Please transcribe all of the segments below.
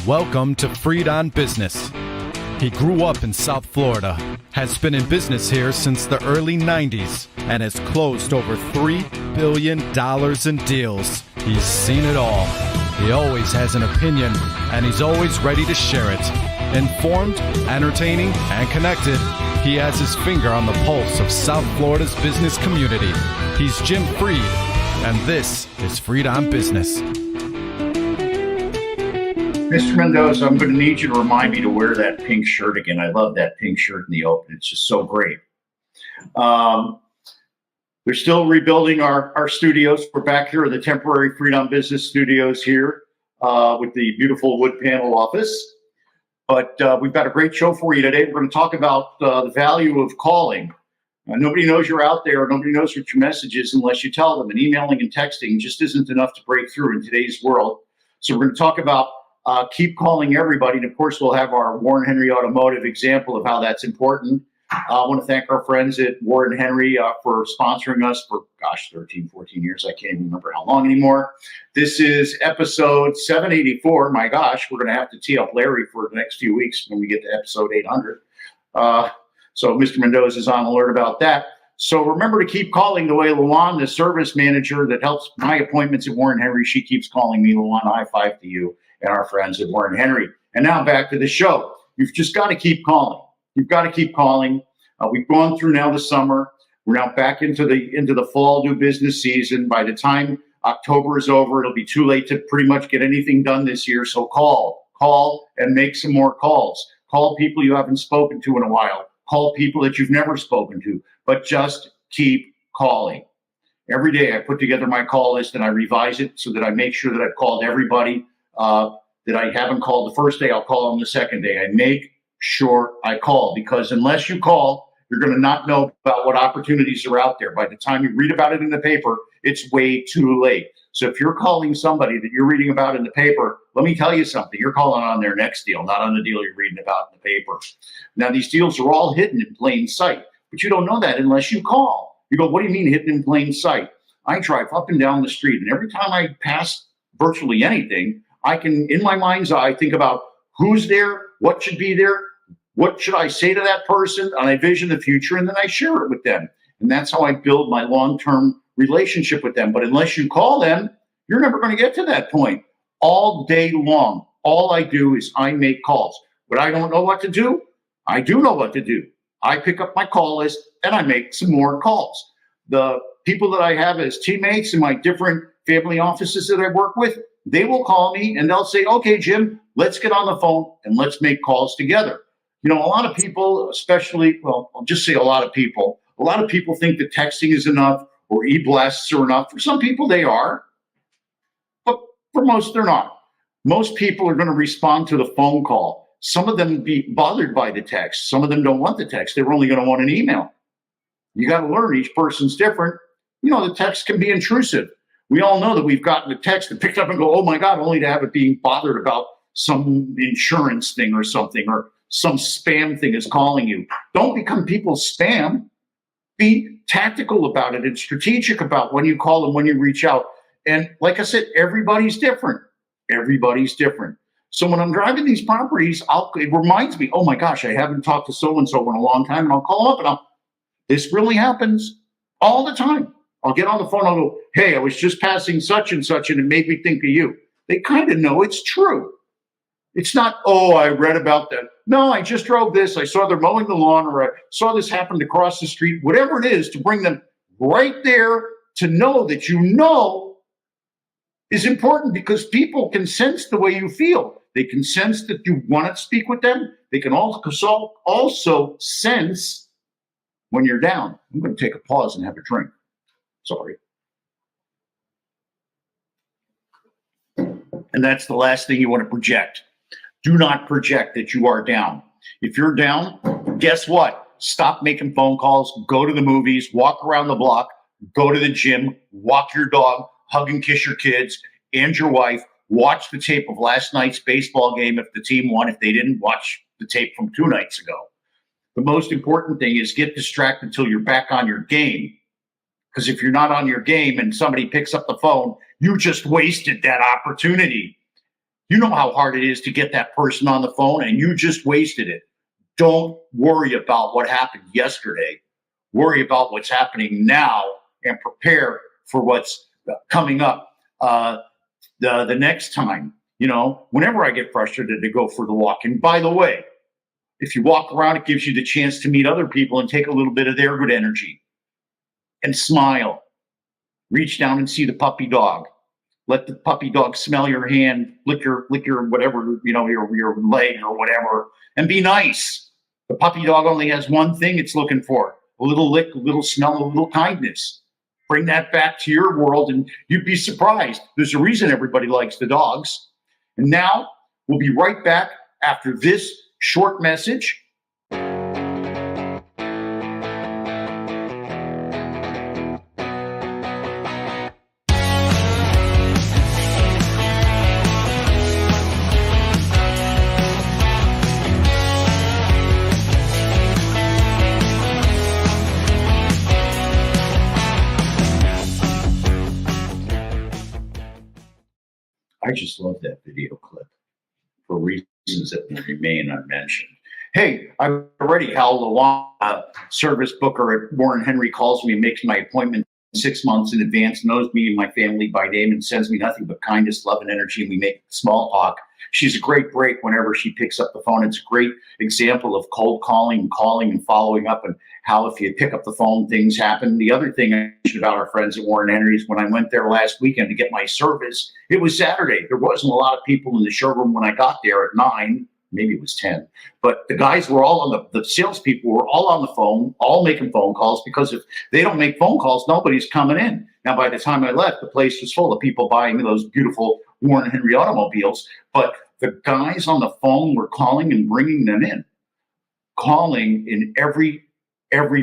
Welcome to Freed on Business. He grew up in South Florida, has been in business here since the early 90s, and has closed over $3 billion in deals. He's seen it all. He always has an opinion, and he's always ready to share it. Informed, entertaining, and connected, he has his finger on the pulse of South Florida's business community. He's Jim Freed, and this is Freed on Business. Mr. Mendoza, I'm going to need you to remind me to wear that pink shirt again. I love that pink shirt in the open. It's just so great. We're still rebuilding our studios. We're back here at the temporary Freed on Business studios here with the beautiful wood panel office. But we've got a great show for you today. We're going to talk about the value of calling. Nobody knows you're out there. Nobody knows what your message is unless you tell them. And emailing and texting just isn't enough to break through in today's world. So we're going to talk about keep calling everybody. And of course, we'll have our Warren Henry Automotive example of how that's important. I want to thank our friends at Warren Henry for sponsoring us for, 13, 14 years. I can't even remember how long anymore. This is episode 784. My gosh, we're going to have to tee up Larry for the next few weeks when we get to episode 800. So Mr. Mendoza is on alert about that. So remember to keep calling the way Luan, the service manager that helps my appointments at Warren Henry, she keeps calling me. Luan, high five to you and our friends at Warren Henry. And now back to the show. You've just got to keep calling. You've got to keep calling. We've gone through now the summer. We're now back into the fall new business season. By the time October is over, it'll be too late to pretty much get anything done this year. So call and make some more calls. Call people you haven't spoken to in a while. Call people that you've never spoken to, but just keep calling. Every day I put together my call list and I revise it so that I make sure that I've called everybody that I haven't called the first day. I'll call them the second day. I make sure I call, because unless you call, you're going to not know about what opportunities are out there. By the time you read about it in the paper, it's way too late. So if you're calling somebody that you're reading about in the paper, let me tell you something. You're calling on their next deal, not on the deal you're reading about in the paper. Now, these deals are all hidden in plain sight, but you don't know that unless you call. You go, what do you mean hidden in plain sight? I drive up and down the street, and every time I pass virtually anything, I can, in my mind's eye, think about who's there, what should be there, what should I say to that person, and I vision the future, and then I share it with them. And that's how I build my long-term relationship with them. But unless you call them, you're never going to get to that point. All day long, all I do is I make calls. But I don't know what to do, I do know what to do. I pick up my call list, and I make some more calls. The people that I have as teammates in my different family offices that I work with, they will call me and they'll say, okay, Jim, let's get on the phone and let's make calls together. You know, a lot of people, especially, well, I'll just say a lot of people think that texting is enough or e-blasts are enough. For some people, they are, but for most, they're not. Most people are going to respond to the phone call. Some of them be bothered by the text. Some of them don't want the text. They're only going to want an email. You got to learn each person's different. You know, the text can be intrusive. We all know that we've gotten a text and picked up and go, oh my God, only to have it being bothered about some insurance thing or something, or some spam thing is calling you. Don't become people's spam. Be tactical about it and strategic about when you call and when you reach out. And like I said, everybody's different. Everybody's different. So when I'm driving these properties, it reminds me, oh my gosh, I haven't talked to so-and-so in a long time. And I'll call up and this really happens all the time. I'll get on the phone, I'll go, hey, I was just passing such and such, and it made me think of you. They kind of know it's true. It's not, oh, I read about that. No, I just drove this. I saw they're mowing the lawn, or I saw this happen across the street. Whatever it is, to bring them right there to know that you know is important, because people can sense the way you feel. They can sense that you want to speak with them. They can also sense when you're down. I'm going to take a pause and have a drink. Sorry. And that's the last thing you want to project. Do not project that you are down. If you're down, guess what? Stop making phone calls, go to the movies, walk around the block, go to the gym, walk your dog, hug and kiss your kids and your wife, watch the tape of last night's baseball game if the team won, if they didn't, watch the tape from 2 nights ago. The most important thing is get distracted until you're back on your game. Because if you're not on your game and somebody picks up the phone, you just wasted that opportunity. You know how hard it is to get that person on the phone, and you just wasted it. Don't worry about what happened yesterday. Worry about what's happening now and prepare for what's coming up the next time. Whenever I get frustrated, to go for the walk. And by the way, if you walk around, it gives you the chance to meet other people and take a little bit of their good energy and smile. Reach down and see the puppy dog. Let the puppy dog smell your hand, lick your whatever, your leg or whatever, and be nice. The puppy dog only has one thing it's looking for: a little lick, a little smell, a little kindness. Bring that back to your world, and you'd be surprised. There's a reason everybody likes the dogs. And now we'll be right back after this short message. I just love that video clip for reasons that will remain unmentioned. Hey, I'm already Hal Lewan, service booker at Warren Henry, calls me and makes my appointment 6 months in advance, knows me and my family by name, and sends me nothing but kindness, love, and energy, and we make small talk. She's a great break whenever she picks up the phone. It's a great example of cold calling and following up, and how if you pick up the phone, things happen. The other thing I mentioned about our friends at Warren Henry is when I went there last weekend to get my service, it was Saturday. There wasn't a lot of people in the showroom when I got there at 9, maybe it was 10. But the guys were all on the salespeople were all on the phone, all making phone calls, because if they don't make phone calls, nobody's coming in. Now, by the time I left, the place was full of people buying those beautiful Warren Henry automobiles. But the guys on the phone were calling and bringing them in. Calling in every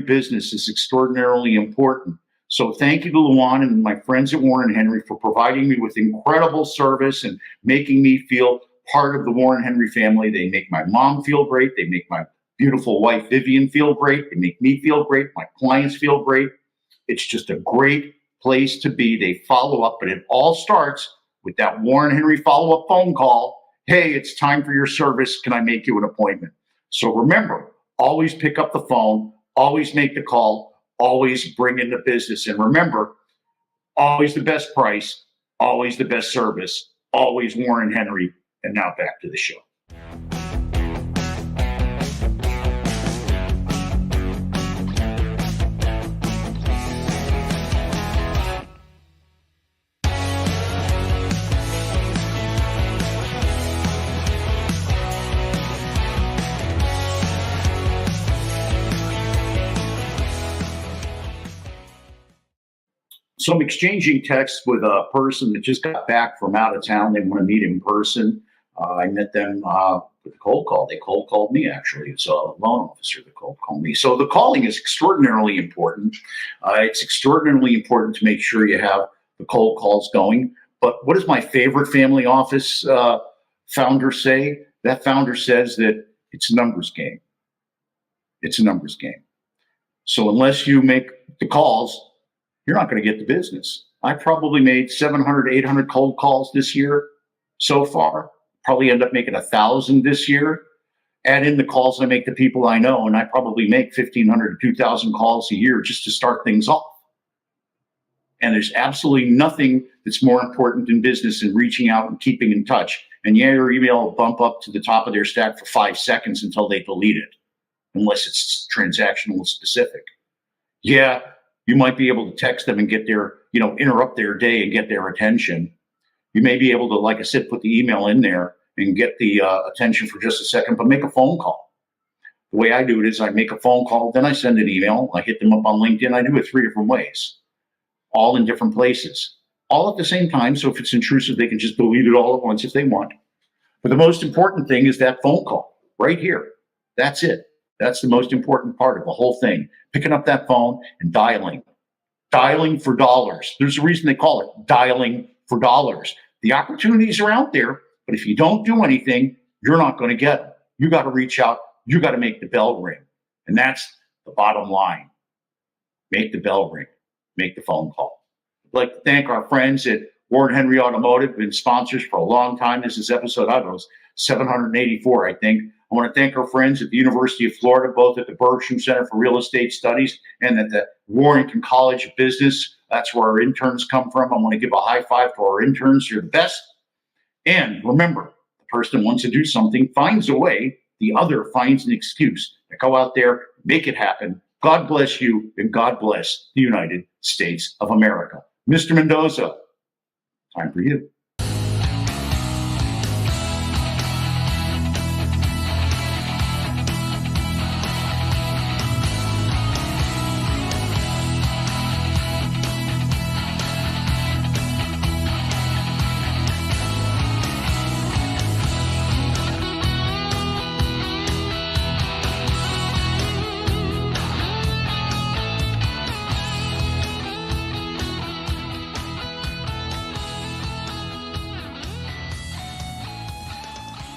business is extraordinarily important. So thank you to Luan and my friends at Warren Henry for providing me with incredible service and making me feel part of the Warren Henry family. They make my mom feel great. They make my beautiful wife, Vivian, feel great. They make me feel great. My clients feel great. It's just a great place to be. They follow up, but it all starts with that Warren Henry follow-up phone call. Hey, it's time for your service. Can I make you an appointment? So remember, always pick up the phone, always make the call, always bring in the business. And remember, always the best price, always the best service, always Warren Henry. And now back to the show. So I'm exchanging texts with a person that just got back from out of town. They want to meet in person. I met them with a cold call. They cold called me, actually. It's a loan officer that cold called me. So the calling is extraordinarily important. It's extraordinarily important to make sure you have the cold calls going. But what does my favorite family office founder say? That founder says that it's a numbers game. It's a numbers game. So unless you make the calls, you're not going to get the business. I probably made 700, 800 cold calls this year so far. Probably end up making 1,000 this year. Add in the calls I make to people I know, and I probably make 1,500 to 2,000 calls a year just to start things off. And there's absolutely nothing that's more important in business than reaching out and keeping in touch. And yeah, your email will bump up to the top of their stack for 5 seconds until they delete it, unless it's transactional specific. Yeah, you might be able to text them and get their, interrupt their day and get their attention. You may be able to, like I said, put the email in there and get the attention for just a second, but make a phone call. The way I do it is I make a phone call, then I send an email, I hit them up on LinkedIn. I do it 3 different ways, all in different places, all at the same time. So if it's intrusive, they can just delete it all at once if they want. But the most important thing is that phone call right here. That's it. That's the most important part of the whole thing. Picking up that phone and dialing for dollars. There's a reason they call it dialing for dollars. The opportunities are out there, but if you don't do anything, you're not going to get them. You got to reach out. You got to make the bell ring. And that's the bottom line. Make the bell ring. Make the phone call. I'd like to thank our friends at Warren Henry Automotive, been sponsors for a long time. This is episode, I don't know, 784, I think. I want to thank our friends at the University of Florida, both at the Bergstrom Center for Real Estate Studies and at the Warrington College of Business. That's where our interns come from. I want to give a high five to our interns. You're the best. And remember, the person who wants to do something finds a way. The other finds an excuse. Now go out there, make it happen. God bless you, and God bless the United States of America. Mr. Mendoza, time for you.